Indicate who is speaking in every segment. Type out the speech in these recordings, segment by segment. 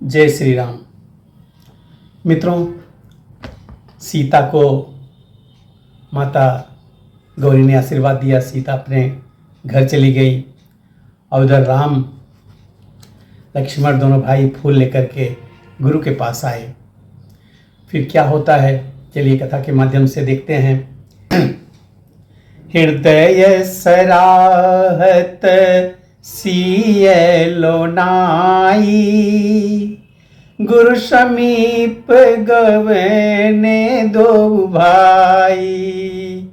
Speaker 1: जय श्री राम। मित्रों, सीता को माता गौरी ने आशीर्वाद दिया। सीता अपने घर चली गई और उधर राम लक्ष्मण दोनों भाई फूल लेकर के गुरु के पास आए। फिर क्या होता है, चलिए कथा के माध्यम से देखते हैं। हृदय सराहत सियलो नाई, गुरु समीप गवने दो भाई।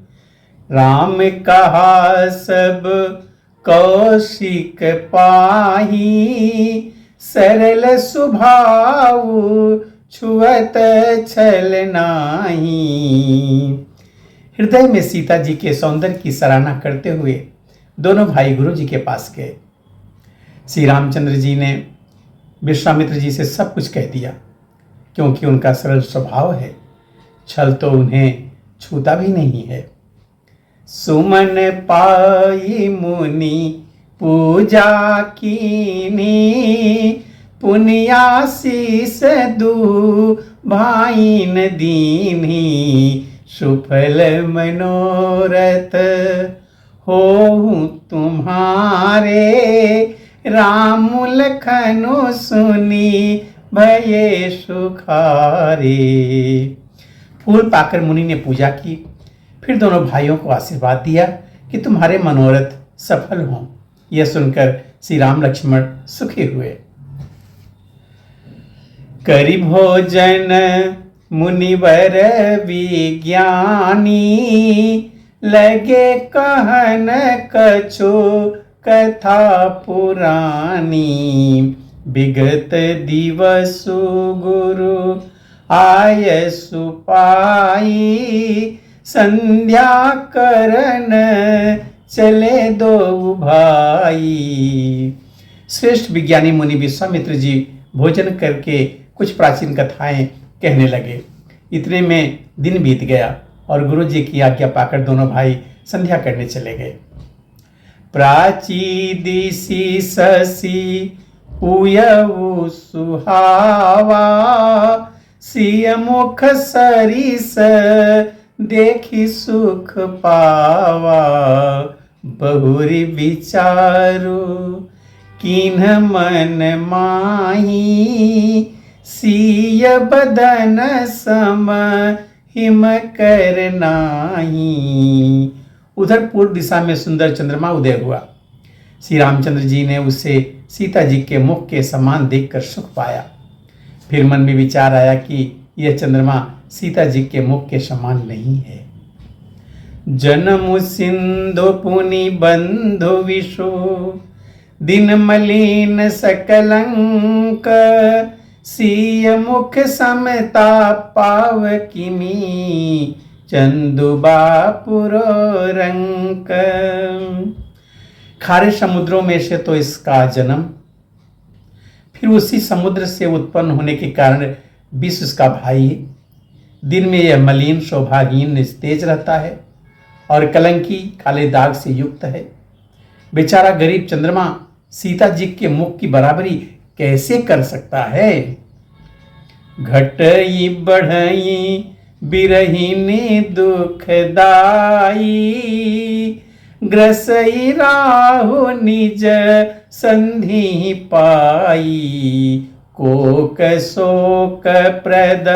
Speaker 1: राम कहा सब कौशिक पाही, सरल स्वभाव छुअत छल नाही। हृदय में सीता जी के सौंदर्य की सराहना करते हुए दोनों भाई गुरु जी के पास गए। श्री रामचंद्र जी ने विश्वामित्र जी से सब कुछ कह दिया, क्योंकि उनका सरल स्वभाव है, छल तो उन्हें छूता भी नहीं है। सुमन पाई मुनि पूजा कीनी, पुण्याशीष दू भाईन दीनी। सुफल मनोरथ हो तुम्हारे, राम लखनु सुनी भये सुखारे। फूल पाकर मुनि ने पूजा की, फिर दोनों भाइयों को आशीर्वाद दिया कि तुम्हारे मनोरथ सफल हों। यह सुनकर श्री राम लक्ष्मण सुखी हुए। करि भोजन मुनिवर विज्ञानी, लगे कहन कछु कथा पुरानी। विगत दिवसु गुरु आय सुपाई, संध्या करन चले दो भाई। श्रेष्ठ विज्ञानी मुनि विश्वामित्र जी भोजन करके कुछ प्राचीन कथाएं कहने लगे। इतने में दिन बीत गया और गुरु जी की आज्ञा पाकर दोनों भाई संध्या करने चले गए। प्राची दिशि शशि उयऊ सुहावा, सिय मुख सरिस देखी सुख पावा। बहुरी विचारु किन्ह मन माही, सिय बदन सम हिम कर नाही। उधर पूर्व दिशा में सुंदर चंद्रमा उदय हुआ। श्री रामचंद्र जी ने उसे सीता जी के मुख के समान देखकर सुख पाया। फिर मन में विचार आया कि यह चंद्रमा सीता जी के मुख के समान नहीं है। जन्म सिंधु पुनि बंधु विशु, दिन मलिन सकलंक। सिय मुख समता पाव किमी, चंदुबा पुरो रंक। खारे समुद्रों में से तो इसका जन्म, फिर उसी समुद्र से उत्पन्न होने के कारण विष इसका भाई है। दिन में यह मलिन शोभाहीन निस्तेज रहता है और कलंकी काले दाग से युक्त है। बेचारा गरीब चंद्रमा सीता जी के मुख की बराबरी कैसे कर सकता है। घटई बढ़ई बिरहिनी दुखदाई, ग्रसई राहु निज संधि पाई। कोक शोक प्रद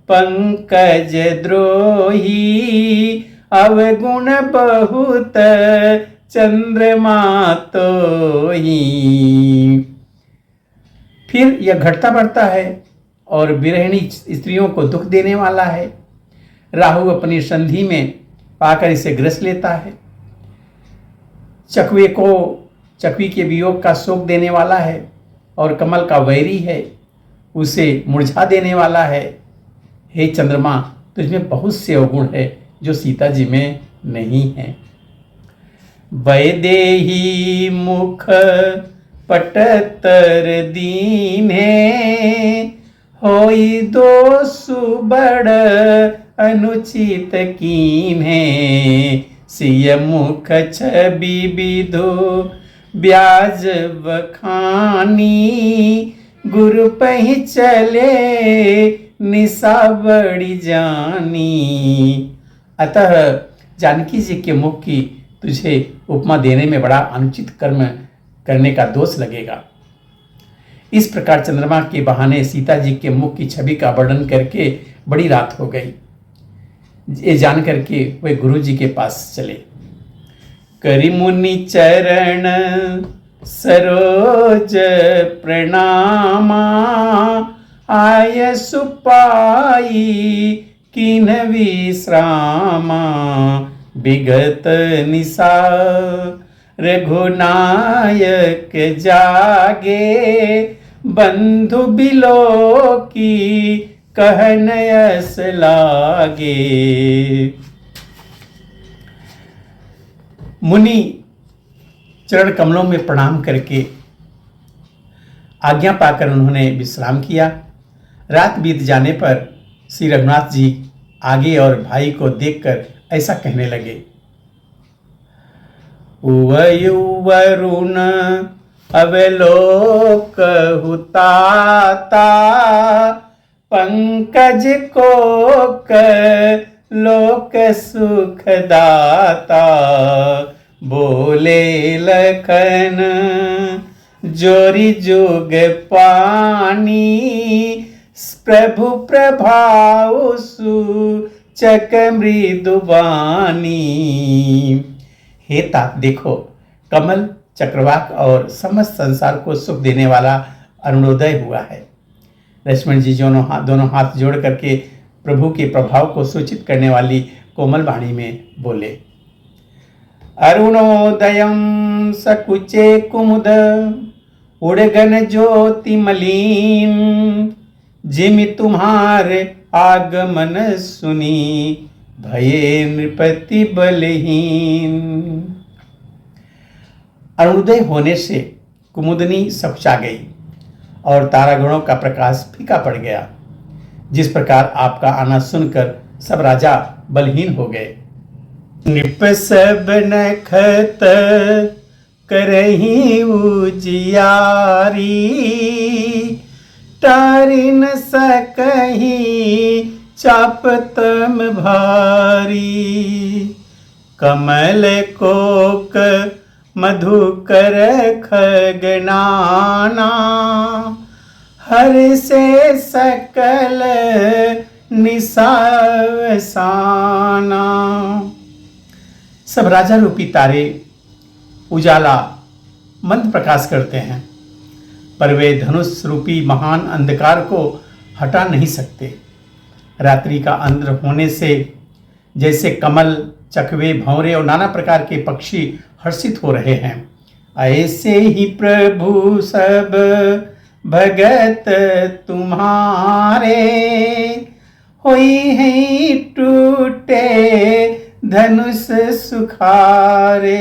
Speaker 1: पंकज द्रोही, अवगुण बहुत चंद्रमा तोही। फिर यह घटता बढ़ता है और विरहिणी स्त्रियों को दुख देने वाला है। राहु अपनी संधि में पाकर इसे ग्रस लेता है। चकवी के वियोग का शोक देने वाला है और कमल का वैरी है, उसे मुरझा देने वाला है। हे चंद्रमा, तुझमें बहुत से अवगुण है जो सीता जी में नहीं है। वैदेही मुख पटतर दीने, होई दोषु बड़ अनुचित कीन्हे। सिय मुख छवि विधु ब्याज बखानी, गुरु पही चले निशा बड़ी जानी। अतः जानकी जी के मुख की तुझे उपमा देने में बड़ा अनुचित कर्म करने का दोष लगेगा। इस प्रकार चंद्रमा के बहाने सीता जी के मुख की छवि का वर्णन करके बड़ी रात हो गई। ये जान करके वे गुरु जी के पास चले। करि मुनि चरण सरोज प्रणामा, आय सुपाई किन विश्रामा। विगत निशा रघुनायक जागे, बंधु बिलो की कहन यस लागे। मुनि चरण कमलों में प्रणाम करके आज्ञा पाकर उन्होंने विश्राम किया। रात बीत जाने पर श्री रघुनाथ जी आगे और भाई को देखकर ऐसा कहने लगे। वरुण अवलोक हुताता, पंकज कोक लोक सुखदाता। बोले लखन जोरी जुग पानी, प्रभु प्रभाव सूचक मृदुबानी। हे तात देखो, कमल चक्रवाक और समस्त संसार को सुख देने वाला अरुणोदय हुआ है। लक्ष्मण जी दोनों हाथ जोड़ करके प्रभु के प्रभाव को सूचित करने वाली कोमल वाणी में बोले। अरुणोदयम सकुचे कुमुद, उड़गन ज्योति मलीन। जिमि तुम्हारे आगमन सुनी, भये नृपति बलहीन। अरुणोदय होने से कुमुदनी सकुचा गई और तारागणों का प्रकाश फीका पड़ गया। जिस प्रकार आपका आना सुनकर सब राजा बलहीन हो गए। नृप सब नखत करही उजियारी, टारी न सकही चापतम भारी। कमल कोक मधुकर खगनाना, हर से सकल निसावसाना। सब राजा रूपी तारे उजाला मंद प्रकाश करते हैं, पर वे धनुष रूपी महान अंधकार को हटा नहीं सकते। रात्रि का अंधर होने से जैसे कमल, चकवे, भंवरे और नाना प्रकार के पक्षी हर्षित हो रहे हैं, ऐसे ही प्रभु सब भगत तुम्हारे। होई है टूटे धनुष सुखारे।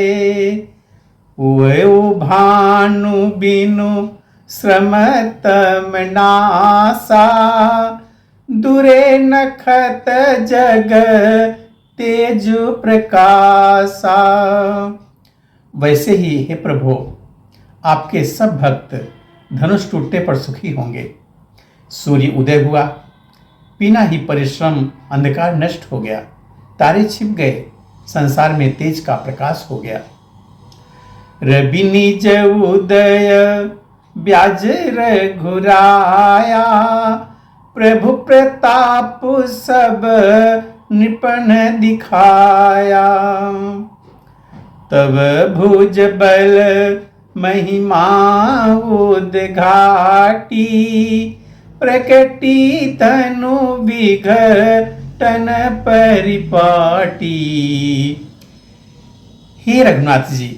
Speaker 1: वो भानु बिनु श्रम तम नासा, दुरे नखत जग तेजु प्रकाशा। वैसे ही हे प्रभु, आपके सब भक्त धनुष टूटने पर सुखी होंगे। सूर्य उदय हुआ, बिना ही परिश्रम अंधकार नष्ट हो गया, तारे छिप गए, संसार में तेज का प्रकाश हो गया। रवि निज उदय ब्याज रघुराया, प्रभु प्रताप सब निपन दिखाया। तब भुज बल महिमा उद्घाटी, प्रकटी तनु विघटन परिपाटी। हे रघुनाथ जी,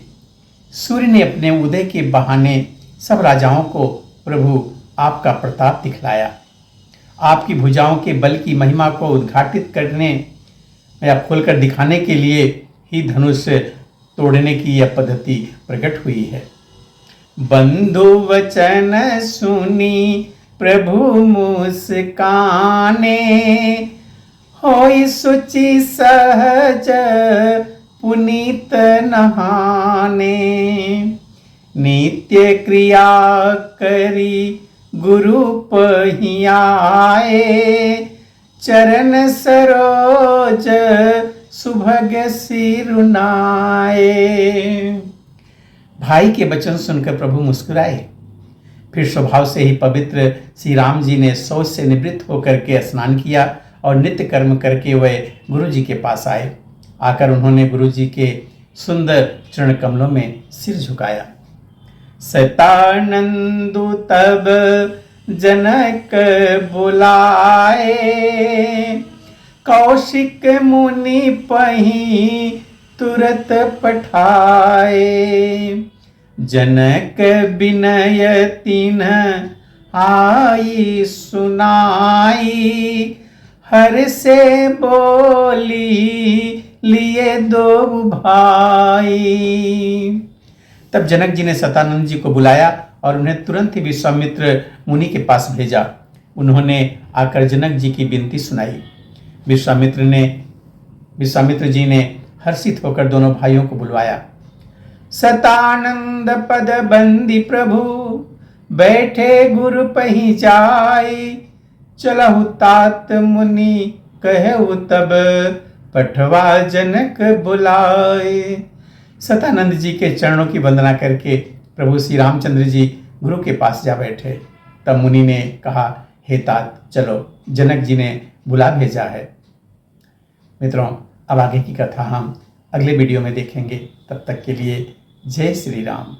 Speaker 1: सूर्य ने अपने उदय के बहाने सब राजाओं को प्रभु आपका प्रताप दिखलाया। आपकी भुजाओं के बल की महिमा को उद्घाटित करने या खोलकर दिखाने के लिए ही धनुष तोड़ने की यह पद्धति प्रकट हुई है। बंधु वचन सुनी प्रभु मुस्काने, होई सुचि सहज पुनीत नहाने। नित्य क्रिया करी गुरु पहियाए, चरण सरोज सुभग सिरुनाए। भाई के वचन सुनकर प्रभु मुस्कुराए। फिर स्वभाव से ही पवित्र श्री राम जी ने शौच से निवृत्त होकर के स्नान किया और नित्य कर्म करके वे गुरु जी के पास आए। आकर उन्होंने गुरु जी के सुंदर चरण कमलों में सिर झुकाया। सतानंदु तब जनक बुलाए, कौशिक मुनि पही तुरत पठाए। जनक विनय तिन्ह आई सुनाई, हर से बोली लिए दो भाई। तब जनक जी ने सतानंद जी को बुलाया और उन्हें तुरंत ही विश्वामित्र मुनि के पास भेजा। उन्होंने आकर जनक जी की विनती सुनाई। विश्वामित्र जी ने हर्षित होकर दोनों भाइयों को बुलवाया। सतानंद पद बंदी प्रभु, बैठे गुरु पही जाई। चलहु तात मुनि कहु तब, पठवा जनक बुलाए। सतानंद जी के चरणों की वंदना करके प्रभु श्री रामचंद्र जी गुरु के पास जा बैठे। तब मुनि ने कहा, हे तात चलो, जनक जी ने बुला भेजा है। मित्रों, अब आगे की कथा हम अगले वीडियो में देखेंगे। तब तक के लिए जय श्री राम।